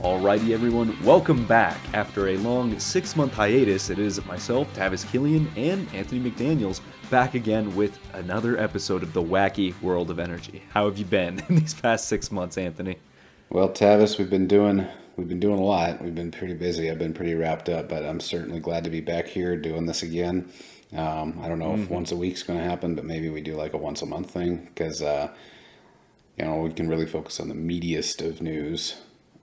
Alrighty everyone, welcome back. After a long 6-month hiatus, it is myself, Tavis Killian, and Anthony McDaniels back again with another episode of the Wacky World of Energy. How have you been in these past 6 months, Anthony? Well, Tavis, we've been doing a lot. We've been pretty busy. I've been pretty wrapped up, but I'm certainly glad to be back here doing this again. I don't know if once a week's going to happen, but maybe we do like a once a month thing because we can really focus on the meatiest of news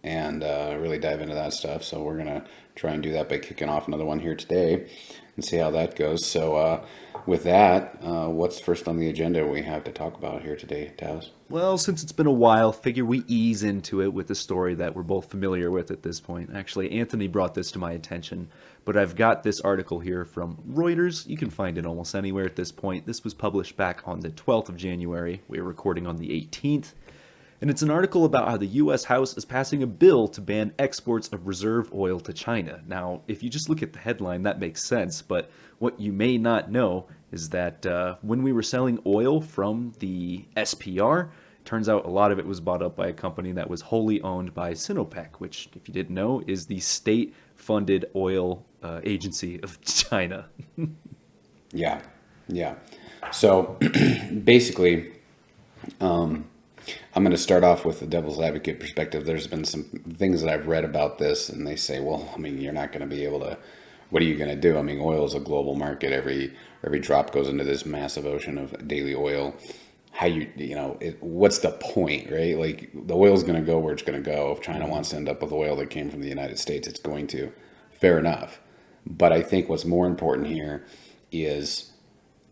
and really dive into that stuff. So we're gonna try and do that by kicking off another one here today and see how that goes. So with that, what's first on the agenda we have to talk about here today, Tavis? Well, since it's been a while, figure we ease into it with a story that we're both familiar with at this point. Actually, Anthony brought this to my attention, but I've got this article here from Reuters. You can find it almost anywhere at this point. This was published back on the 12th of January. We're recording on the 18th. And it's an article about how the U.S. House is passing a bill to ban exports of reserve oil to China. Now, if you just look at the headline, that makes sense, but what you may not know is that when we were selling oil from the SPR, it turns out a lot of it was bought up by a company that was wholly owned by Sinopec, which, if you didn't know, is the state-funded oil agency of China. Yeah. So, basically, I'm going to start off with the devil's advocate perspective. There's been some things that I've read about this, and they say, well, I mean, you're not going to be able to, what are you going to do? I mean, oil is a global market. Every drop goes into this massive ocean of daily oil. What's the point, right? Like, the oil's going to go where it's going to go. If China wants to end up with oil that came from the United States, it's going to. Fair enough. But I think what's more important here is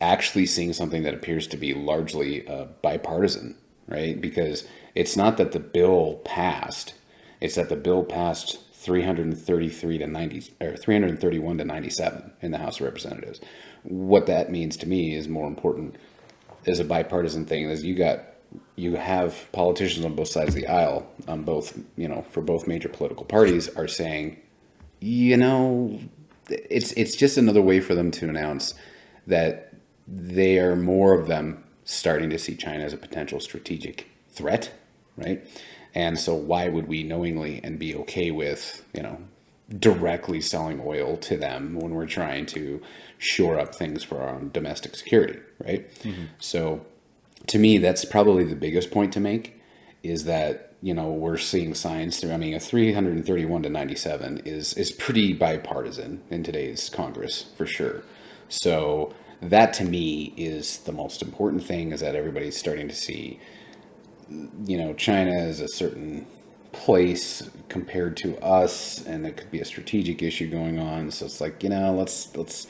actually seeing something that appears to be largely bipartisan. Right? Because it's not that the bill passed, it's that the bill passed 331 to 97 in the House of Representatives. What that means to me is more important as a bipartisan thing is you have politicians on both sides of the aisle, on both, for both major political parties are saying, it's just another way for them to announce that they are more of them starting to see China as a potential strategic threat, right? And so why would we knowingly and be okay with, directly selling oil to them when we're trying to shore up things for our own domestic security, right? Mm-hmm. So to me, that's probably the biggest point to make is that, we're seeing signs through, a 331 to 97 is pretty bipartisan in today's Congress for sure. So that to me is the most important thing is that everybody's starting to see, China is a certain place compared to us, and it could be a strategic issue going on. So it's like, let's.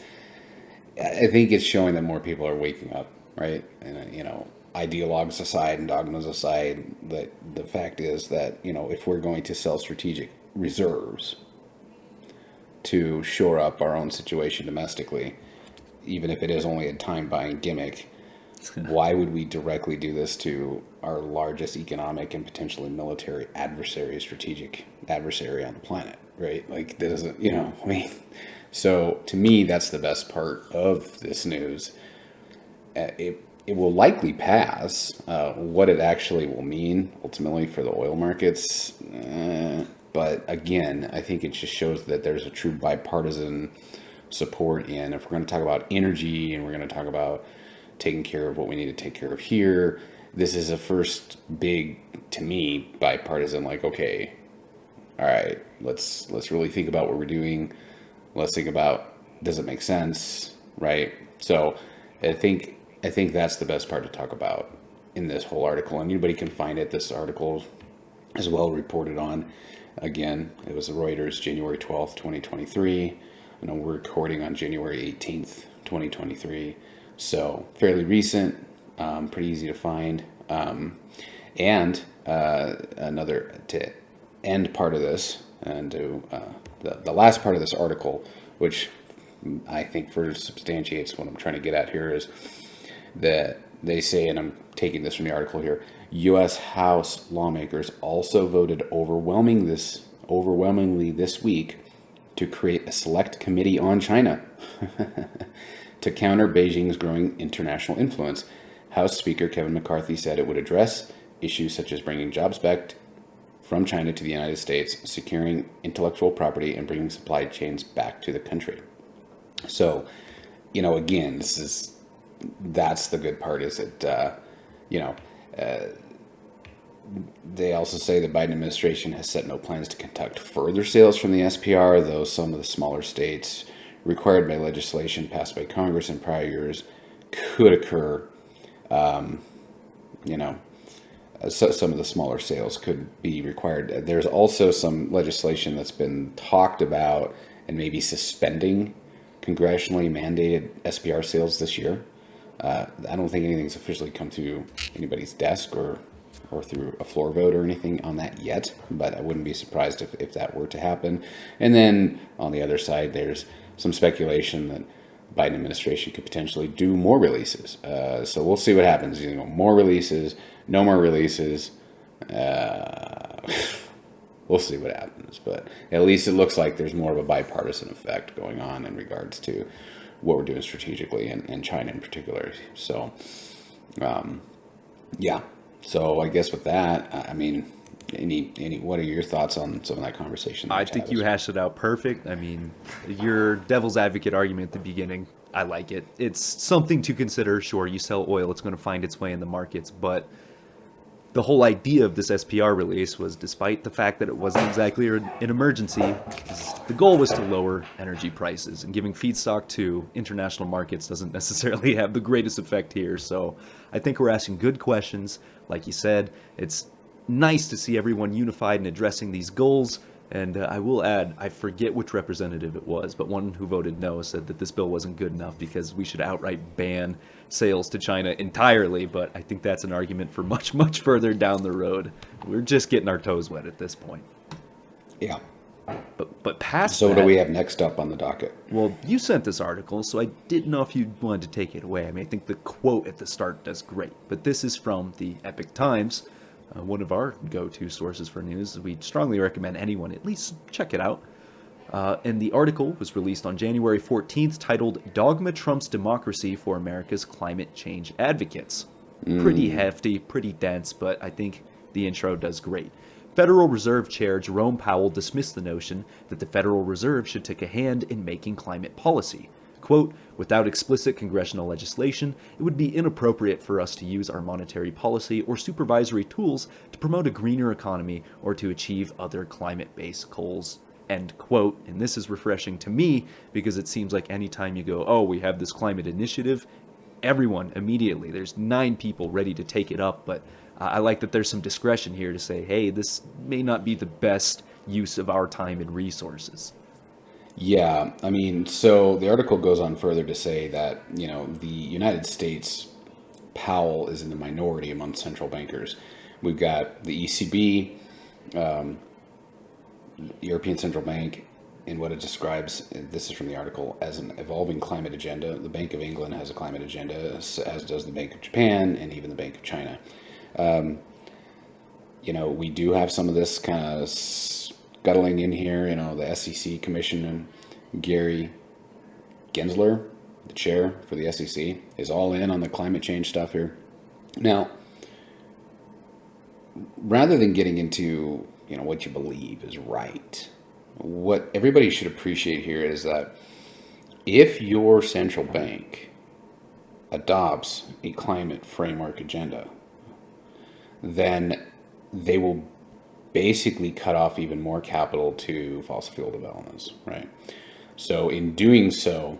I think it's showing that more people are waking up, right? And ideologues aside and dogmas aside, that the fact is that if we're going to sell strategic reserves to shore up our own situation domestically, even if it is only a time-buying gimmick, why would we directly do this to our largest economic and potentially military adversary, strategic adversary on the planet, right? Like, that doesn't, So, to me, that's the best part of this news. It will likely pass. What it actually will mean, ultimately, for the oil markets, but again, I think it just shows that there's a true bipartisan support in, if we're going to talk about energy and we're going to talk about taking care of what we need to take care of here, this is a first big, to me, bipartisan, like, okay, all right, let's really think about what we're doing. Let's think about, does it make sense, right? So I think that's the best part to talk about in this whole article, and anybody can find it. This article is well reported on. Again, it was Reuters, January 12th, 2023. We're recording on January 18th, 2023. So fairly recent, pretty easy to find. And another to end part of this and to the last part of this article, which I think further substantiates what I'm trying to get at here, is that they say, and I'm taking this from the article here, U.S. House lawmakers also voted overwhelmingly this week to create a select committee on China to counter Beijing's growing international influence. House Speaker Kevin McCarthy said it would address issues such as bringing jobs back from China to the United States, securing intellectual property and bringing supply chains back to the country. So, again, that's the good part, is that, they also say the Biden administration has set no plans to conduct further sales from the SPR, though some of the smaller states, required by legislation passed by Congress in prior years, could occur. So some of the smaller sales could be required. There's also some legislation that's been talked about and maybe suspending congressionally mandated SPR sales this year. I don't think anything's officially come to anybody's desk or through a floor vote or anything on that yet, but I wouldn't be surprised if that were to happen. And then on the other side, there's some speculation that the Biden administration could potentially do more releases. So we'll see what happens. More releases, no more releases. We'll see what happens. But at least it looks like there's more of a bipartisan effect going on in regards to what we're doing strategically, and China in particular. So, yeah. So I guess with that, I mean, what are your thoughts on some of that conversation? I think you hashed it out perfect. I mean, your devil's advocate argument at the beginning, I like it. It's something to consider. Sure, you sell oil, it's going to find its way in the markets, but the whole idea of this SPR release was, despite the fact that it wasn't exactly an emergency, the goal was to lower energy prices, and giving feedstock to international markets doesn't necessarily have the greatest effect here. So I think we're asking good questions. Like you said, it's nice to see everyone unified in addressing these goals. And I will add, I forget which representative it was, but one who voted no said that this bill wasn't good enough because we should outright ban sales to China entirely. But I think that's an argument for much, much further down the road. We're just getting our toes wet at this point. Yeah. But past So that, what do we have next up on the docket? well, you sent this article, so I didn't know if you wanted to take it away. I mean, I think the quote at the start does great. But this is from the Epic Times, one of our go-to sources for news. We strongly recommend anyone at least check it out. And the article was released on January 14th, titled "Dogma Trumps Democracy for America's Climate Change Advocates." Pretty hefty, pretty dense, but I think the intro does great. Federal Reserve Chair Jerome Powell dismissed the notion that the Federal Reserve should take a hand in making climate policy. Quote, "Without explicit congressional legislation, it would be inappropriate for us to use our monetary policy or supervisory tools to promote a greener economy or to achieve other climate-based goals." End quote. And this is refreshing to me because it seems like anytime you go, oh, we have this climate initiative, everyone immediately, there's 9 people ready to take it up. But I like that there's some discretion here to say, hey, this may not be the best use of our time and resources. Yeah, I mean, so the article goes on further to say that, the United States, Powell is in the minority among central bankers. We've got the ECB, European Central Bank, in what it describes, this is from the article, as an evolving climate agenda. The Bank of England has a climate agenda, as does the Bank of Japan and even the Bank of China. We do have some of this kind of scuttling in here. The SEC Commissioner, Gary Gensler, the chair for the SEC, is all in on the climate change stuff here. Now, rather than getting into, what you believe is right, what everybody should appreciate here is that if your central bank adopts a climate framework agenda, then they will basically cut off even more capital to fossil fuel developments, right? So in doing so,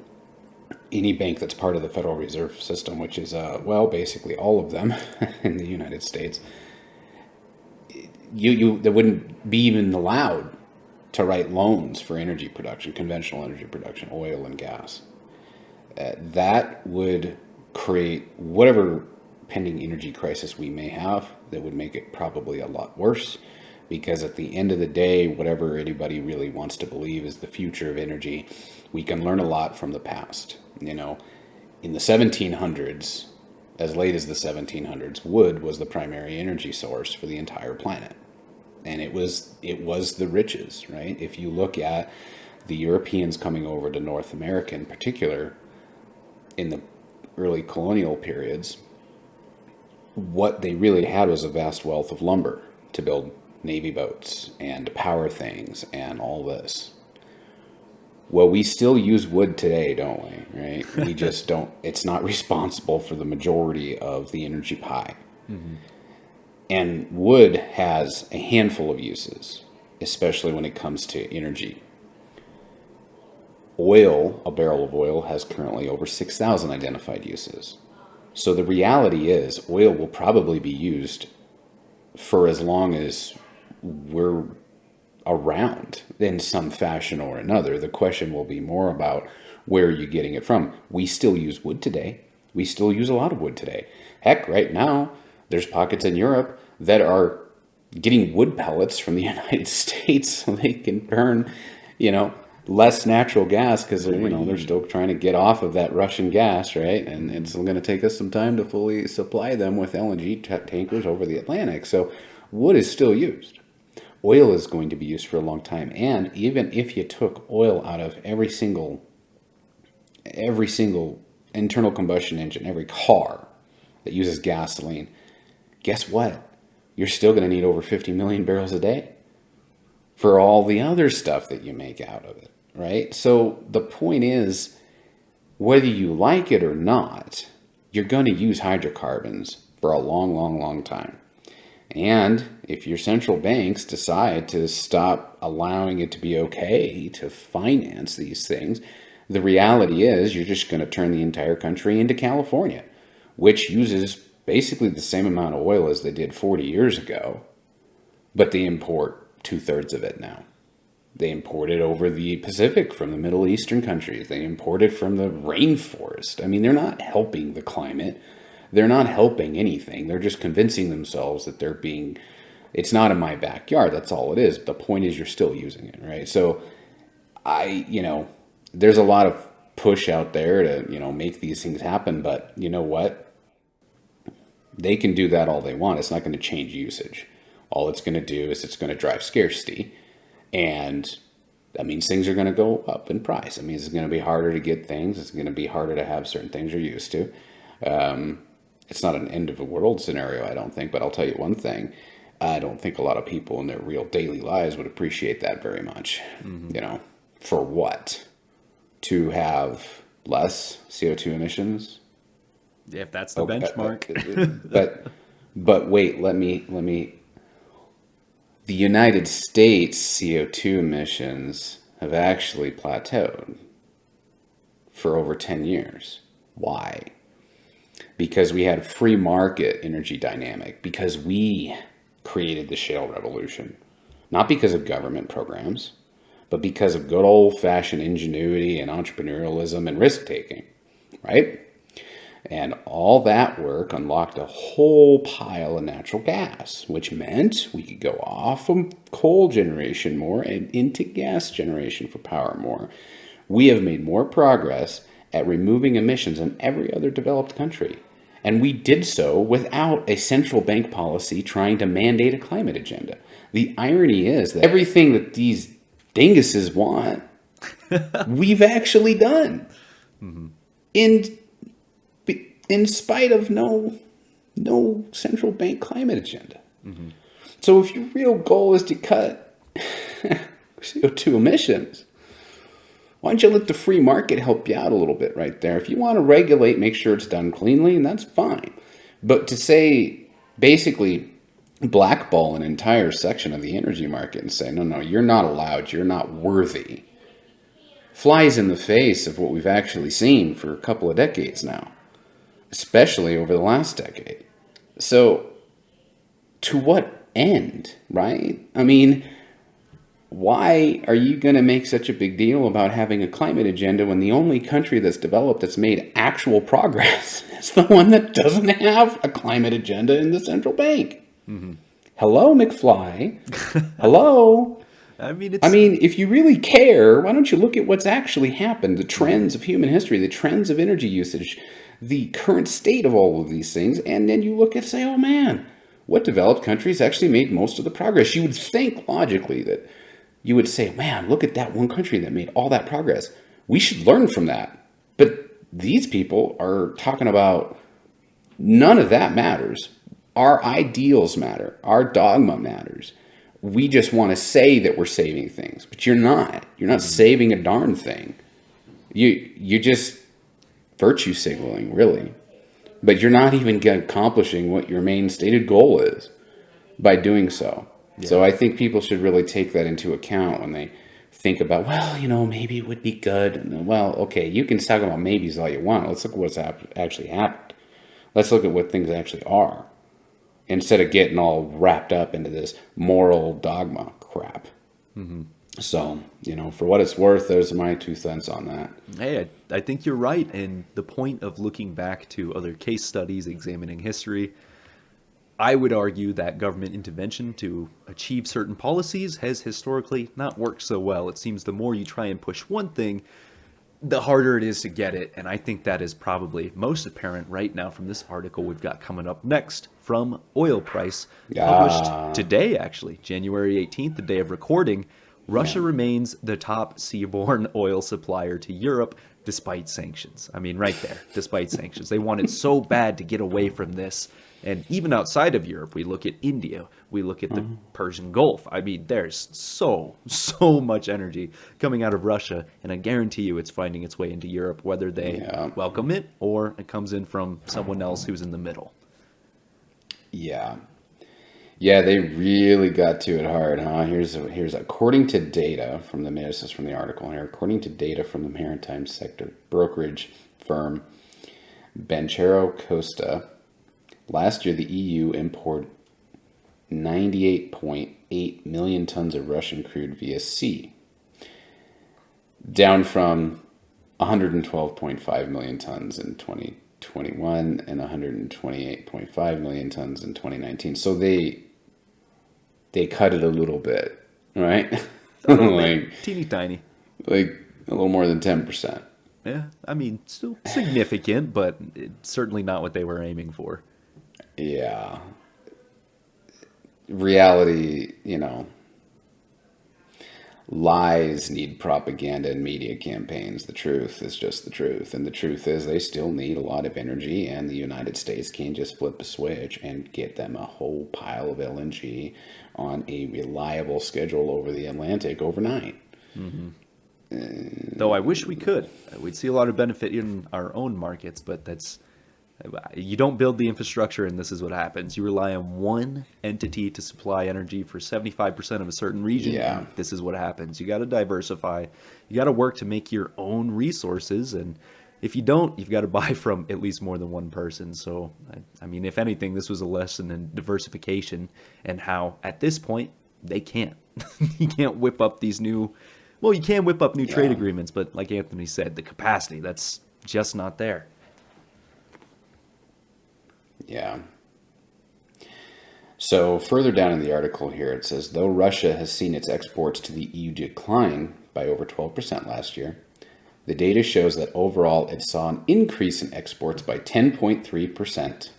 any bank that's part of the Federal Reserve System, which is, basically all of them in the United States, they wouldn't be even allowed to write loans for energy production, conventional energy production, oil and gas. That would create whatever pending energy crisis we may have. That would make it probably a lot worse, because at the end of the day, whatever anybody really wants to believe is the future of energy, we can learn a lot from the past. In the 1700s, as late as the 1700s, wood was the primary energy source for the entire planet. And it was the riches, right? If you look at the Europeans coming over to North America in particular, in the early colonial periods, what they really had was a vast wealth of lumber to build Navy boats and to power things and all this. Well, we still use wood today, don't we? Right? We just don't, it's not responsible for the majority of the energy pie. Mm-hmm. And wood has a handful of uses, especially when it comes to energy. Oil, a barrel of oil, has currently over 6,000 identified uses. So the reality is oil will probably be used for as long as we're around in some fashion or another. The question will be more about where are you getting it from. We still use wood today. We still use a lot of wood today. Heck, right now, there's pockets in Europe that are getting wood pellets from the United States so they can burn, less natural gas because they're still trying to get off of that Russian gas, right? And it's going to take us some time to fully supply them with LNG tankers over the Atlantic. So wood is still used. Oil is going to be used for a long time. And even if you took oil out of every single internal combustion engine, every car that uses gasoline, guess what? You're still going to need over 50 million barrels a day for all the other stuff that you make out of it, right? So the point is, whether you like it or not, you're going to use hydrocarbons for a long, long, long time. And if your central banks decide to stop allowing it to be okay to finance these things, the reality is you're just going to turn the entire country into California, which uses basically the same amount of oil as they did 40 years ago, but they import 2/3 of it now. They import it over the Pacific from the Middle Eastern countries. They import it from the rainforest. I mean, they're not helping the climate. They're not helping anything. They're just convincing themselves that it's not in my backyard. That's all it is. But the point is you're still using it, right? So there's a lot of push out there to, make these things happen. But you know what? They can do that all they want. It's not going to change usage. All it's going to do is it's going to drive scarcity. And that means things are going to go up in price. It means it's going to be harder to get things. It's going to be harder to have certain things you're used to. It's not an end of the world scenario, I don't think. But I'll tell you one thing. I don't think a lot of people in their real daily lives would appreciate that very much. Mm-hmm. For what? To have less CO2 emissions? Yeah, if that's the benchmark. But wait, let me. The United States CO2 emissions have actually plateaued for over 10 years. Why? Because we had a free market energy dynamic, because we created the shale revolution. Not because of government programs, but because of good old-fashioned ingenuity and entrepreneurialism and risk-taking, right? And all that work unlocked a whole pile of natural gas, which meant we could go off of coal generation more and into gas generation for power more. We have made more progress at removing emissions than every other developed country. And we did so without a central bank policy trying to mandate a climate agenda. The irony is that everything that these dinguses want, we've actually done. Mm-hmm. In spite of no central bank climate agenda. Mm-hmm. So if your real goal is to cut CO2 emissions, why don't you let the free market help you out a little bit right there? If you want to regulate, make sure it's done cleanly, and that's fine. But to say, basically, blackball an entire section of the energy market and say, no, you're not allowed, you're not worthy, flies in the face of what we've actually seen for a couple of decades now. Especially over the last decade. So, to what end, right? I mean, why are you going to make such a big deal about having a climate agenda when the only country that's developed that's made actual progress is the one that doesn't have a climate agenda in the central bank? Mm-hmm. Hello, McFly. Hello. I mean, if you really care, why don't you look at what's actually happened, the trends of human history, the trends of energy usage, the current state of all of these things, and then you look and say, oh man, what developed countries actually made most of the progress? You would think logically that you would say, man, look at that one country that made all that progress. We should learn from that. But these people are talking about none of that matters. Our ideals matter. Our dogma matters. we just want to say that we're saving things, but you're not. You're not saving a darn thing. You're just virtue signaling, really. But you're not even accomplishing what your main stated goal is by doing so. Yeah. So I think people should really take that into account when they think about, well, maybe it would be good. And, well, okay, you can talk about maybes all you want. Let's look at what's actually happened. Let's look at what things actually are, instead of getting all wrapped up into this moral dogma crap. Mm-hmm. So, for what it's worth, those are my 2 cents on that. Hey, I think you're right. And the point of looking back to other case studies, examining history, I would argue that government intervention to achieve certain policies has historically not worked so well. It seems the more you try and push one thing, the harder it is to get it. And I think that is probably most apparent right now from this article we've got coming up next from Oil Price, published today, actually, January 18th, the day of recording. Russia remains the top seaborne oil supplier to Europe despite sanctions. I mean, right there, despite sanctions. They wanted so bad to get away from this. And even outside of Europe, we look at India, we look at the Persian Gulf. I mean, there's so much energy coming out of Russia, and I guarantee you it's finding its way into Europe, whether they welcome it or it comes in from someone else who's in the middle. Yeah. Yeah, they really got to it hard, huh? Here's according to data from this is from the article here. According to data from the maritime sector brokerage firm Banchero Costa, last year the EU imported 98.8 million tons of Russian crude via sea, down from 112.5 million tons in 2021 and 128.5 million tons in 2019. So they cut it a little bit, right? A little bit. Teeny tiny. Like a little more than 10%. Yeah, I mean, still significant, but it's certainly not what they were aiming for. Yeah. Reality, lies need propaganda and media campaigns. The truth is just the truth. And the truth is they still need a lot of energy, and the United States can't just flip a switch and get them a whole pile of LNG on a reliable schedule over the Atlantic overnight. Mm-hmm. Though I wish we could. We'd see a lot of benefit in our own markets, but you don't build the infrastructure and this is what happens. You rely on one entity to supply energy for 75% of a certain region. Yeah. And this is what happens. You got to diversify. You got to work to make your own resources. And if you don't, you've got to buy from at least more than one person. So, I mean, if anything, this was a lesson in diversification and how at this point they can't. You can't whip up these new, well, you can whip up new trade agreements, but like Anthony said, the capacity, that's just not there. Yeah. So further down in the article here, it says, though Russia has seen its exports to the EU decline by over 12% last year, the data shows that overall it saw an increase in exports by 10.3%.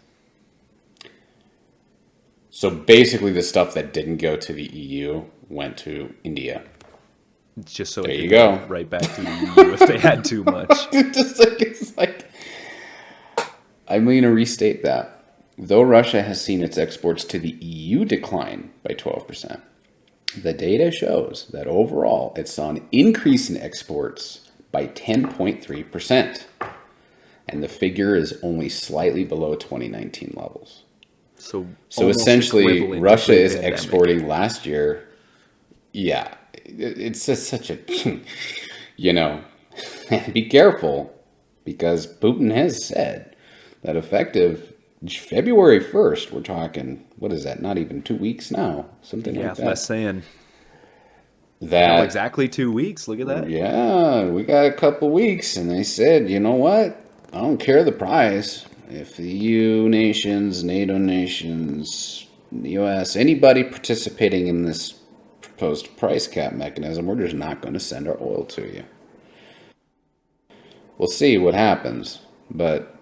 So basically the stuff that didn't go to the EU went to India. Just so there it you could go. Right back to the EU if they had too much. It's like, I'm going to restate that. Though Russia has seen its exports to the EU decline by 12%, the data shows that overall it saw an increase in exports by 10.3%. And the figure is only slightly below 2019 levels. So essentially, Russia is exporting last year. Yeah, it's just such a, be careful, because Putin has said that effective February 1st, we're talking, what is that, not even 2 weeks now? Something like that. Yeah, less saying. That, no, exactly 2 weeks, look at that. Yeah, we got a couple weeks, and they said, you know what, I don't care the price. If the EU nations, NATO nations, the US, anybody participating in this proposed price cap mechanism, we're just not going to send our oil to you. We'll see what happens, but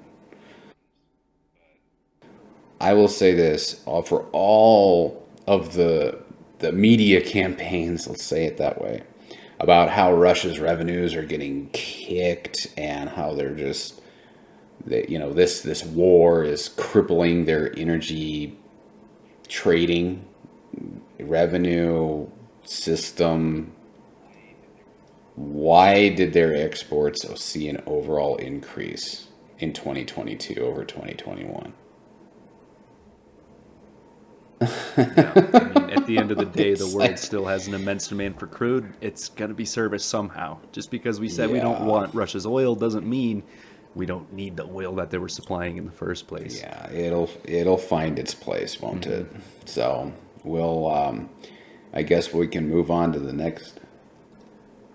I will say this, for all of the media campaigns, let's say it that way, about how Russia's revenues are getting kicked and how they're just, this war is crippling their energy trading. revenue system, why did their exports see an overall increase in 2022 over 2021? Yeah, I mean, at the end of the day, the It's world like, still has an immense demand for crude. It's going to be serviced somehow. Just because we said we don't yeah, want Russia's oil doesn't mean we don't need the oil that they were supplying in the first place. yeah, it'll find its place, won't it? So we'll, I guess we can move on to the next.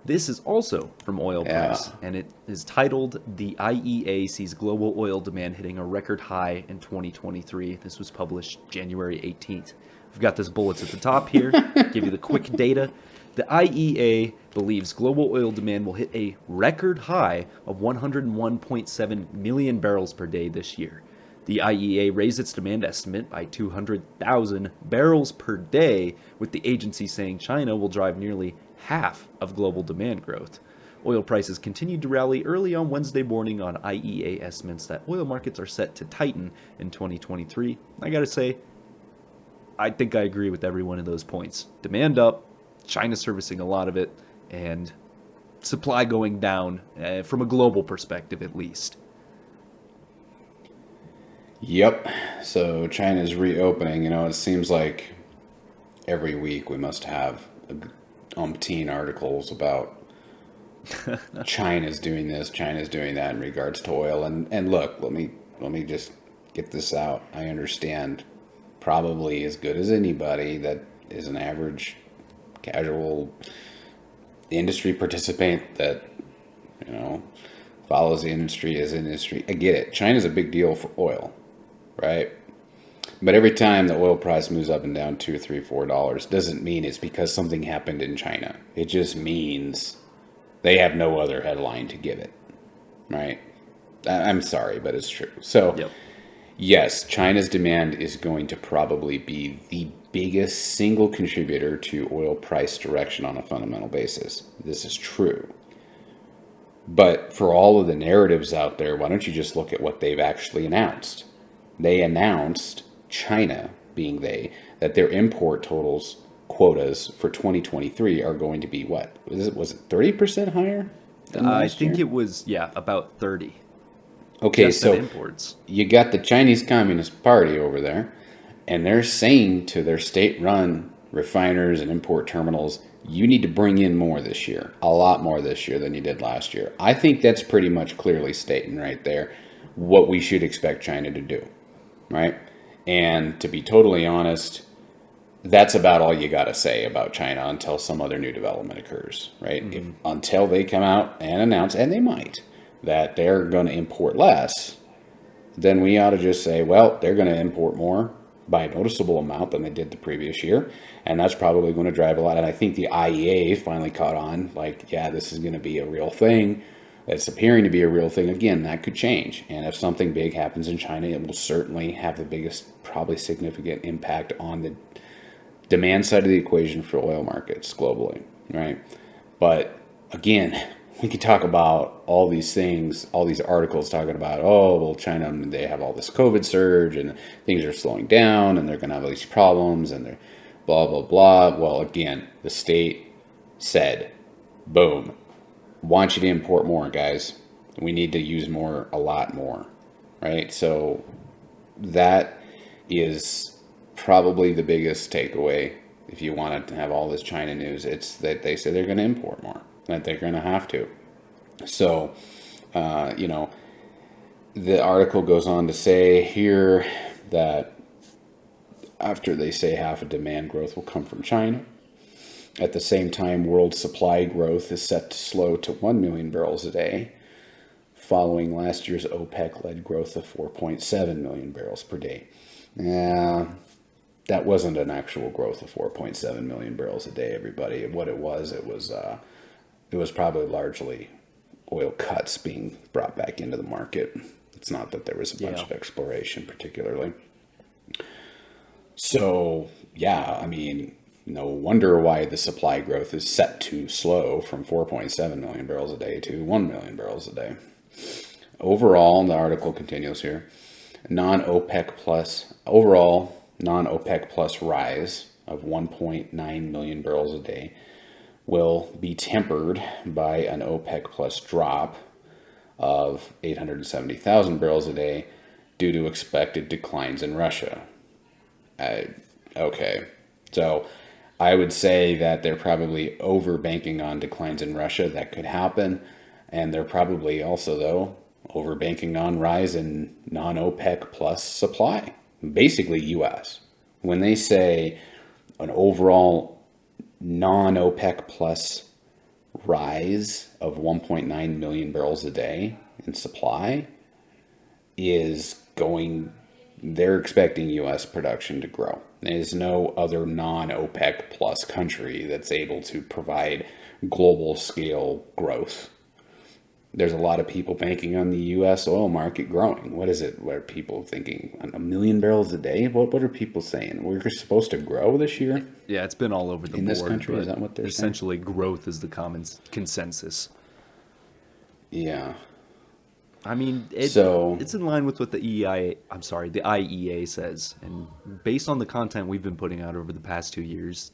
This is also from Oil Yeah. Price, and it is titled "The IEA Sees Global Oil Demand Hitting a Record High in 2023." This was published January 18th. We've got this bullets at the top here. Give you the quick data. The IEA believes global oil demand will hit a record high of 101.7 million barrels per day this year. The IEA raised its demand estimate by 200,000 barrels per day, with the agency saying China will drive nearly half of global demand growth. Oil prices continued to rally early on Wednesday morning on IEA estimates that oil markets are set to tighten in 2023. I gotta say, I think I agree with every one of those points. Demand up, China servicing a lot of it, and supply going down, from a global perspective at least. Yep. So China's reopening. It seems like every week we must have umpteen articles about China's doing this, China's doing that in regards to oil. And look, let me just get this out. I understand probably as good as anybody that is an average casual industry participant that follows the industry as industry. I get it. China's a big deal for oil, right? But every time the oil price moves up and down $2, $3, $4 doesn't mean it's because something happened in China. It just means they have no other headline to give it, right? I'm sorry, but it's true. So, Yep. yes, China's demand is going to probably be the biggest single contributor to oil price direction on a fundamental basis. This is true. But for all of the narratives out there, why don't you just look at what they've actually announced? They announced, China being they, that their import totals quotas for 2023 are going to be what? Was it 30% higher than I last think year? it was, yeah, about 30. Okay, Just in so imports. you got the Chinese Communist Party over there, and they're saying to their state-run refiners and import terminals, you need to bring in more this year, a lot more this year than you did last year. I think that's pretty much clearly stating right there what we should expect China to do, right? And to be totally honest, that's about all you got to say about China until some other new development occurs, right? Until they come out and announce, and they might, that they're going to import less, then we ought to just say, well, they're going to import more by a noticeable amount than they did the previous year. And that's probably going to drive a lot. And I think the IEA finally caught on, like, yeah, this is going to be a real thing. It's appearing to be a real thing. Again, that could change. And if something big happens in China, it will certainly have the biggest, probably significant impact on the demand side of the equation for oil markets globally, right? But again, we could talk about all these things, all these articles talking about, oh, well, China, they have all this COVID surge and things are slowing down and they're going to have all these problems and they're blah, blah, blah. Well, again, the state said, boom, want you to import more, guys. We need to use more, a lot more, right? So that is probably the biggest takeaway if you wanted to have all this China news. It's that they say they're going to import more, that they're going to have to. So, the article goes on to say here that after they say half of demand growth will come from China, at the same time, world supply growth is set to slow to 1 million barrels a day, following last year's OPEC-led growth of 4.7 million barrels per day. That wasn't an actual growth of 4.7 million barrels a day, everybody. What it was probably largely oil cuts being brought back into the market. It's not that there was a bunch of exploration particularly. So, yeah, I mean, no wonder why the supply growth is set to slow from 4.7 million barrels a day to 1 million barrels a day. Overall, the article continues here, non-OPEC plus rise of 1.9 million barrels a day will be tempered by an OPEC plus drop of 870,000 barrels a day due to expected declines in Russia. Okay, so I would say that they're probably over banking on declines in Russia. That could happen. And they're probably also, though, over banking on rise in non-OPEC plus supply, basically U.S. When they say an overall non-OPEC plus rise of 1.9 million barrels a day in supply is going, they're expecting U.S. production to grow. There's no other non-OPEC plus country that's able to provide global scale growth. There's a lot of people banking on the U.S. oil market growing. What is it? What are people thinking? 1 million barrels a day? What are people saying? We're supposed to grow this year? Yeah, it's been all over the board. In this country, is that what they're saying? Essentially, growth is the common consensus. Yeah. I mean, it's in line with what the IEA says, and based on the content we've been putting out over the past 2 years,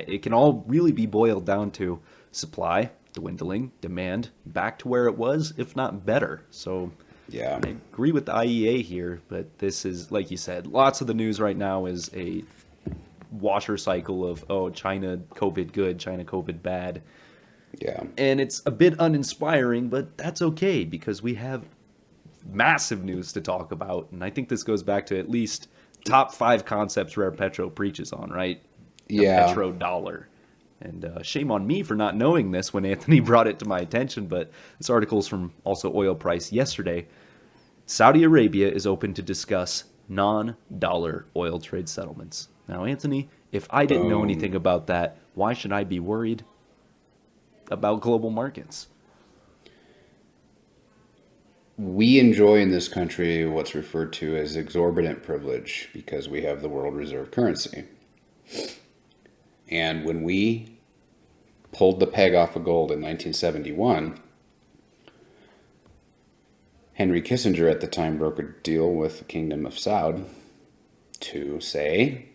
it can all really be boiled down to supply dwindling, demand back to where it was, if not better. So yeah, I agree with the IEA here, but this is, like you said, lots of the news right now is a washer cycle of, oh, China COVID good, China COVID bad. Yeah. And it's a bit uninspiring, but that's okay because we have massive news to talk about. And I think this goes back to at least top 5 concepts Rare Petro preaches on, right? The petrodollar. And shame on me for not knowing this when Anthony brought it to my attention, but this article is from also Oil Price yesterday. Saudi Arabia is open to discuss non-dollar oil trade settlements. Now, Anthony, if I didn't know anything about that, why should I be worried about global markets? We enjoy in this country what's referred to as exorbitant privilege because we have the world reserve currency. And when we pulled the peg off of gold in 1971, Henry Kissinger at the time brokered a deal with the Kingdom of Saud to say,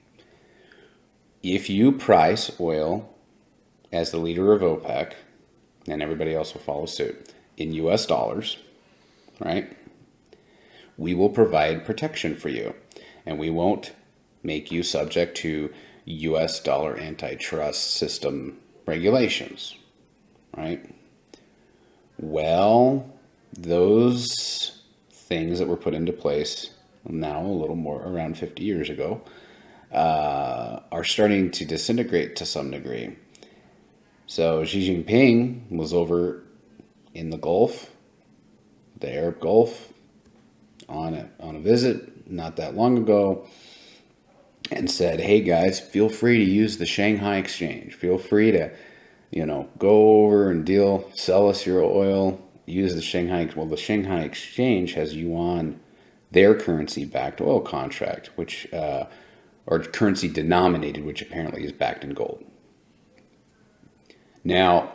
if you price oil as the leader of OPEC, and everybody else will follow suit, in US dollars, right, we will provide protection for you, and we won't make you subject to US dollar antitrust system regulations, right? Well, those things that were put into place now a little more around 50 years ago are starting to disintegrate to some degree. So Xi Jinping was over in the Gulf, the Arab Gulf, on a visit not that long ago, and said, hey guys, feel free to use the Shanghai Exchange. Feel free to, go over and sell us your oil, use the Shanghai. Well, the Shanghai Exchange has yuan, their currency-backed oil contract, which, or currency denominated, which apparently is backed in gold. Now,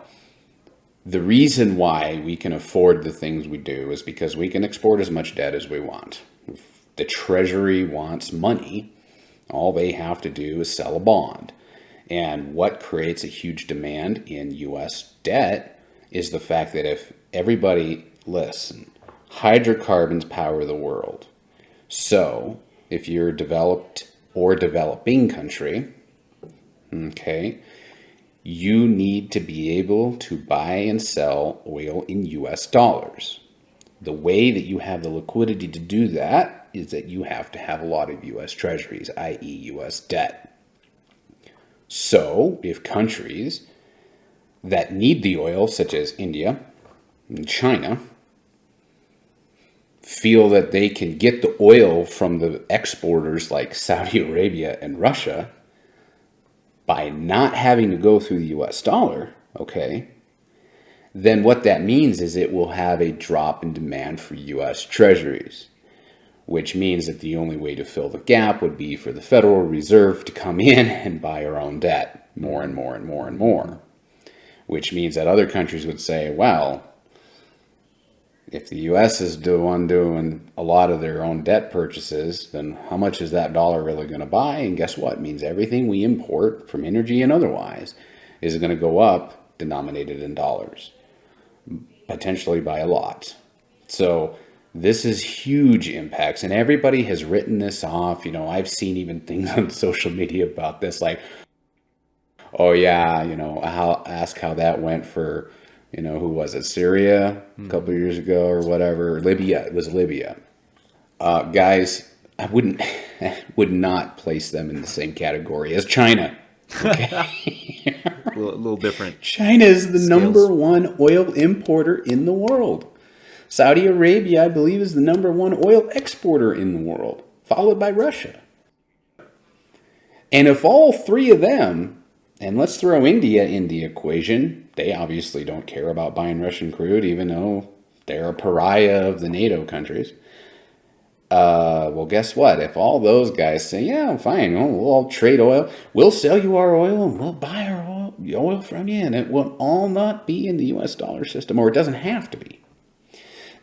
the reason why we can afford the things we do is because we can export as much debt as we want. If the Treasury wants money, all they have to do is sell a bond. And what creates a huge demand in U.S. debt is the fact that if everybody, listen, hydrocarbons power the world. So if you're a developed or developing country, okay, you need to be able to buy and sell oil in U.S. dollars. The way that you have the liquidity to do that is that you have to have a lot of U.S. treasuries, i.e. U.S. debt. So, if countries that need the oil, such as India and China, feel that they can get the oil from the exporters like Saudi Arabia and Russia by not having to go through the U.S. dollar, okay, then what that means is it will have a drop in demand for U.S. treasuries, which means that the only way to fill the gap would be for the Federal Reserve to come in and buy our own debt more and more and more and more, which means that other countries would say, well, If the U.S. is the one doing a lot of their own debt purchases, then how much is that dollar really going to buy? And guess what? It means everything we import from energy and otherwise is going to go up denominated in dollars, potentially by a lot. So this is huge impacts, and everybody has written this off. I've seen even things on social media about this, like, oh yeah, ask how that went for, who was it, Syria a couple of years ago or whatever, Libya. It was Libya. Guys, I would not place them in the same category as China. Okay. A little different. China is the Scales. number one oil importer in the world. Saudi Arabia, I believe, is the number one oil exporter in the world, followed by Russia. And if all three of them, and let's throw India in the equation, they obviously don't care about buying Russian crude, even though they're a pariah of the NATO countries. Well, guess what? If all those guys say, yeah, fine, we'll all trade oil, we'll sell you our oil, and we'll buy our oil from you, and it will all not be in the U.S. dollar system, or it doesn't have to be.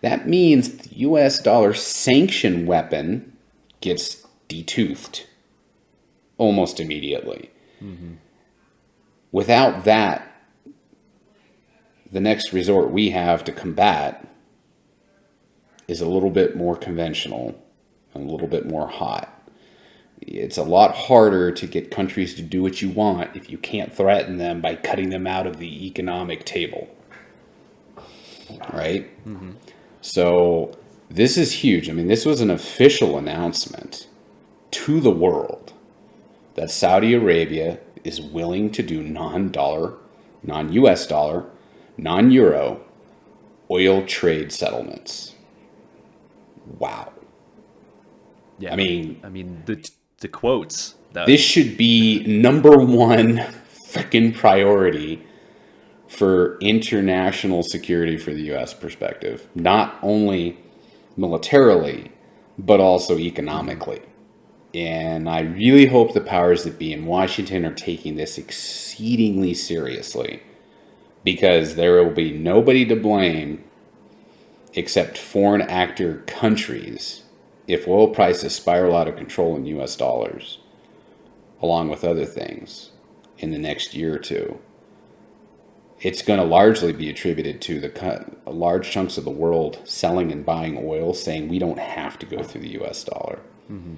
That means the U.S. dollar sanction weapon gets detoothed almost immediately. Mm-hmm. Without that, the next resort we have to combat is a little bit more conventional and a little bit more hot. It's a lot harder to get countries to do what you want if you can't threaten them by cutting them out of the economic table. Right? Mm-hmm. So this is huge. I mean, this was an official announcement to the world that Saudi Arabia is willing to do non-dollar, non-US dollar, non-euro oil trade settlements. Wow. Yeah. I mean the quotes. This should be number one freaking priority for international security for the U.S. perspective, not only militarily, but also economically. And I really hope the powers that be in Washington are taking this exceedingly seriously, because there will be nobody to blame except foreign actor countries if oil prices spiral out of control in U.S. dollars, along with other things, in the next year or two. It's going to largely be attributed to the large chunks of the world selling and buying oil, saying we don't have to go through the U.S. dollar. Mm-hmm.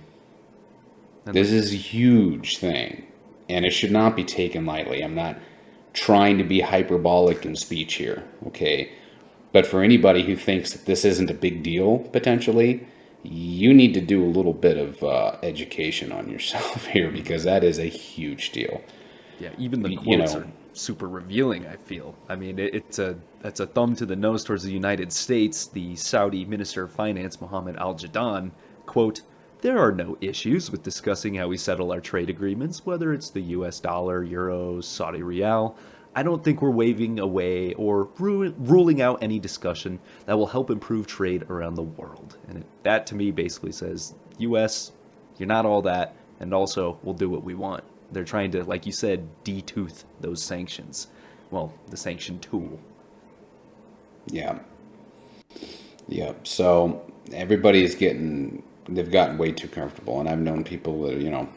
This is a huge thing, and it should not be taken lightly. I'm not trying to be hyperbolic in speech here, okay? But for anybody who thinks that this isn't a big deal, potentially, you need to do a little bit of education on yourself here, because that is a huge deal. Yeah, even the quotes are super revealing, I feel. I mean, it's a thumb to the nose towards the United States. The Saudi Minister of Finance, Mohammed Al-Jadaan, quote, "There are no issues with discussing how we settle our trade agreements, whether it's the US dollar, euros, Saudi rial. I don't think we're waving away or ruling out any discussion that will help improve trade around the world." And that to me basically says, US, you're not all that, and also we'll do what we want. They're trying to, like you said, detooth those sanctions. Well, the sanction tool. Yeah. Yeah. So they've gotten way too comfortable. And I've known people that,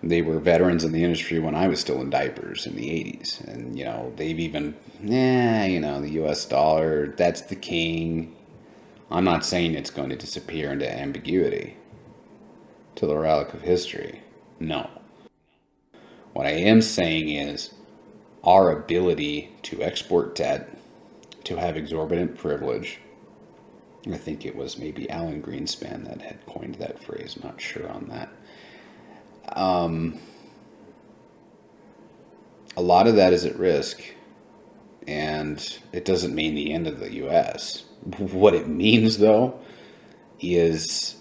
they were veterans in the industry when I was still in diapers in the 80s. And, they've even, the US dollar, that's the king. I'm not saying it's going to disappear into ambiguity to the relic of history. No. What I am saying is our ability to export debt, to have exorbitant privilege. I think it was maybe Alan Greenspan that had coined that phrase. I'm not sure on that. A lot of that is at risk, and it doesn't mean the end of the U.S. What it means, though, is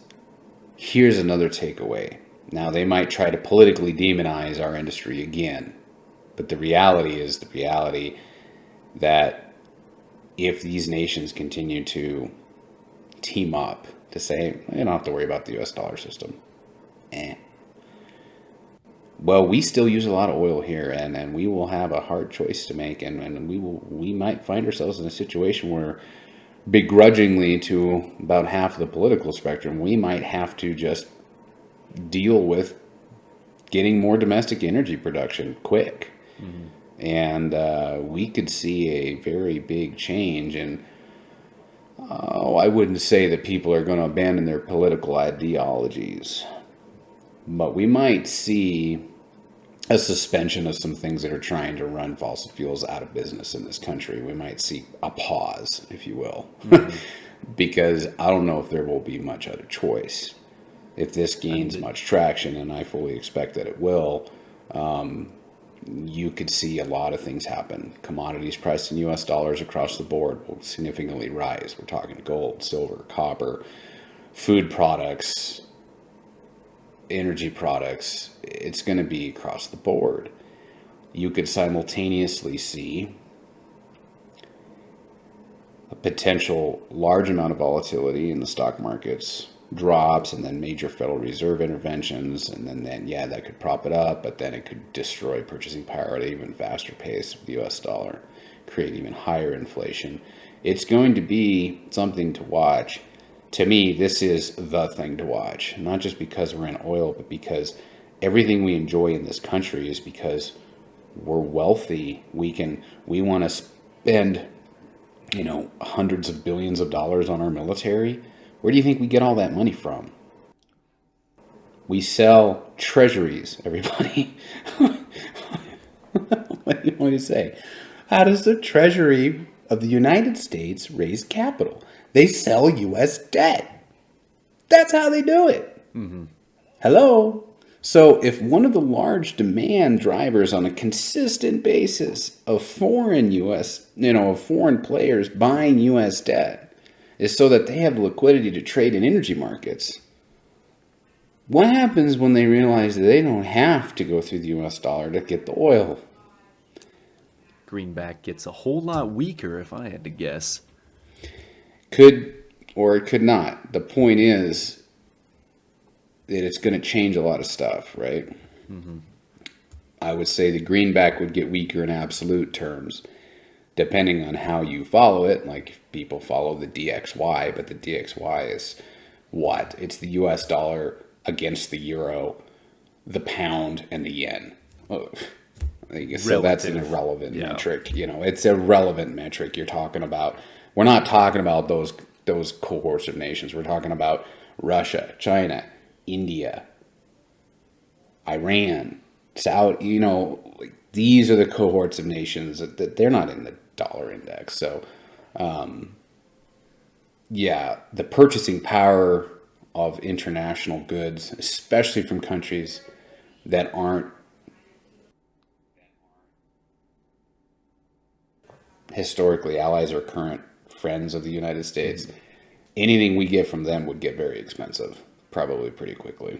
here's another takeaway. Now, they might try to politically demonize our industry again, but the reality is the reality that if these nations continue to team up to say, you don't have to worry about the U.S. dollar system, well, we still use a lot of oil here, and we will have a hard choice to make, and we might find ourselves in a situation where begrudgingly to about half of the political spectrum, we might have to just deal with getting more domestic energy production quick. Mm-hmm. And we could see a very big change. And I wouldn't say that people are going to abandon their political ideologies, but we might see a suspension of some things that are trying to run fossil fuels out of business in this country. We might see a pause, if you will, Mm-hmm. because I don't know if there will be much other choice. If this gains much traction, and I fully expect that it will, you could see a lot of things happen. Commodities priced in US dollars across the board will significantly rise. We're talking gold, silver, copper, food products, energy products. It's going to be across the board. You could simultaneously see a potential large amount of volatility in the stock markets, drops, and then major Federal Reserve interventions, and then yeah, that could prop it up, but then it could destroy purchasing power at an even faster pace of the US dollar, create even higher inflation. It's going to be something to watch. To me, this is the thing to watch, not just because we're in oil, but because everything we enjoy in this country is because we're wealthy. We want to spend, hundreds of billions of dollars on our military. Where do you think we get all that money from? We sell treasuries, everybody. What do you want to say? How does the Treasury of the United States raise capital? They sell U.S. debt. That's how they do it. Mm-hmm. Hello? So if one of the large demand drivers on a consistent basis of foreign players buying U.S. debt is so that they have liquidity to trade in energy markets, what happens when they realize that they don't have to go through the U.S. dollar to get the oil? Greenback gets a whole lot weaker, if I had to guess. Could, or it could not. The point is that it's going to change a lot of stuff, right? Mm-hmm. I would say the greenback would get weaker in absolute terms, depending on how you follow it. Like, people follow the DXY, but the DXY is what? It's the US dollar against the euro, the pound, and the yen. Oh, so that's an irrelevant metric. It's a relevant metric. You're talking about, we're not talking about those cohorts of nations. We're talking about Russia, China, India, Iran, Saudi. These are the cohorts of nations that they're not in the dollar index. So, the purchasing power of international goods, especially from countries that aren't historically allies or current friends of the United States, anything we get from them would get very expensive, probably pretty quickly.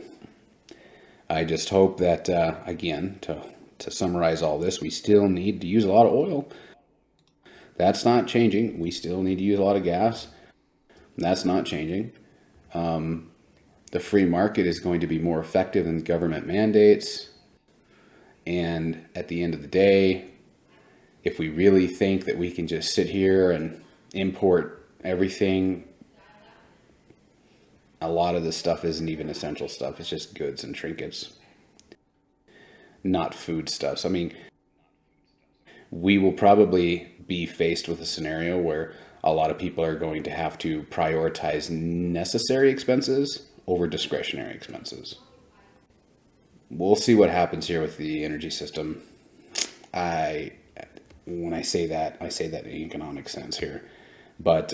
I just hope that, again, to summarize all this, we still need to use a lot of oil. That's not changing. We still need to use a lot of gas. That's not changing. The free market is going to be more effective than government mandates. And at the end of the day, if we really think that we can just sit here and import everything, a lot of this stuff isn't even essential stuff. It's just goods and trinkets, not food stuff. So, we will probably be faced with a scenario where a lot of people are going to have to prioritize necessary expenses over discretionary expenses. We'll see what happens here with the energy system. When I say that in economic sense here. But,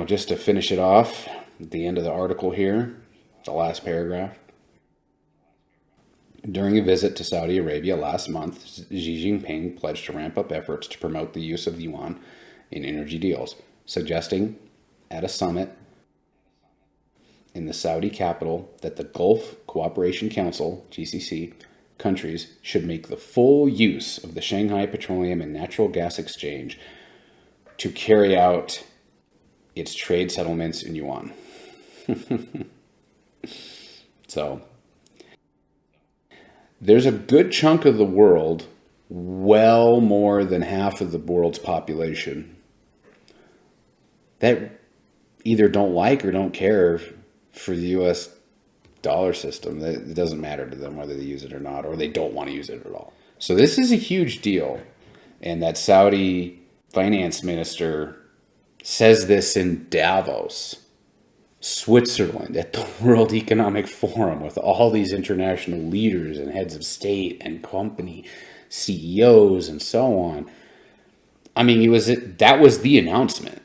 just to finish it off, at the end of the article here, the last paragraph. During a visit to Saudi Arabia last month, Xi Jinping pledged to ramp up efforts to promote the use of the yuan in energy deals, suggesting at a summit in the Saudi capital that the Gulf Cooperation Council, GCC, countries should make the full use of the Shanghai Petroleum and Natural Gas Exchange to carry out its trade settlements in yuan. So, there's a good chunk of the world, well more than half of the world's population, that either don't like or don't care for the U.S. dollar system. It doesn't matter to them whether they use it or not, or they don't want to use it at all. So this is a huge deal. And that Saudi finance minister says this in Davos, Switzerland, at the World Economic Forum with all these international leaders and heads of state and company CEOs and so on. I mean, that was the announcement.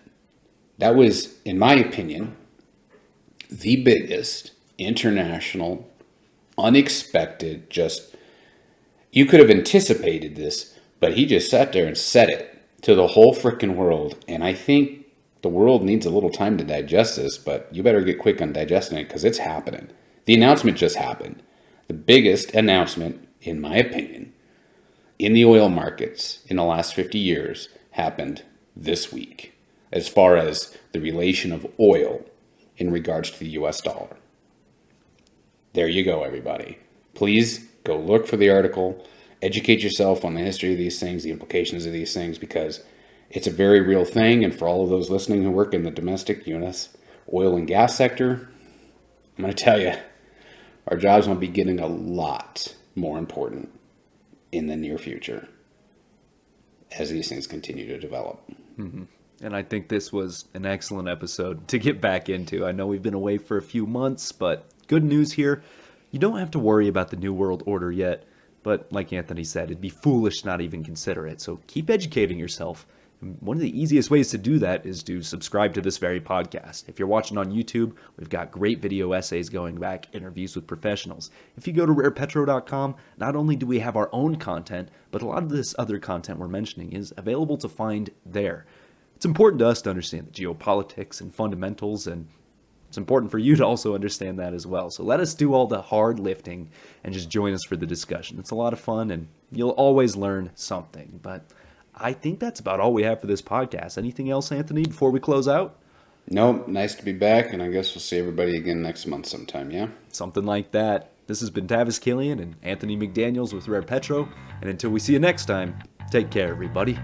That was, in my opinion, the biggest international, unexpected, you could have anticipated this, but he just sat there and said it to the whole frickin' world. And I think the world needs a little time to digest this, but you better get quick on digesting it because it's happening. The announcement just happened. The biggest announcement, in my opinion, in the oil markets in the last 50 years happened this week, as far as the relation of oil in regards to the US dollar. There you go, everybody. Please go look for the article, educate yourself on the history of these things, the implications of these things, because it's a very real thing. And for all of those listening who work in the domestic U.S. oil and gas sector, I'm going to tell you, our jobs will be getting a lot more important in the near future as these things continue to develop. Mm-hmm. And I think this was an excellent episode to get back into. I know we've been away for a few months, but good news here. You don't have to worry about the New World Order yet. But like Anthony said, it'd be foolish to not even consider it. So keep educating yourself. And one of the easiest ways to do that is to subscribe to this very podcast. If you're watching on YouTube, we've got great video essays going back, interviews with professionals. If you go to rarepetro.com, not only do we have our own content, but a lot of this other content we're mentioning is available to find there. It's important to us to understand the geopolitics and fundamentals, and it's important for you to also understand that as well. So let us do all the hard lifting and just join us for the discussion. It's a lot of fun, and you'll always learn something. But I think that's about all we have for this podcast. Anything else, Anthony, before we close out? Nope. Nice to be back, and I guess we'll see everybody again next month sometime, yeah? Something like that. This has been Tavis Killian and Anthony McDaniels with Rare Petro. And until we see you next time, take care, everybody.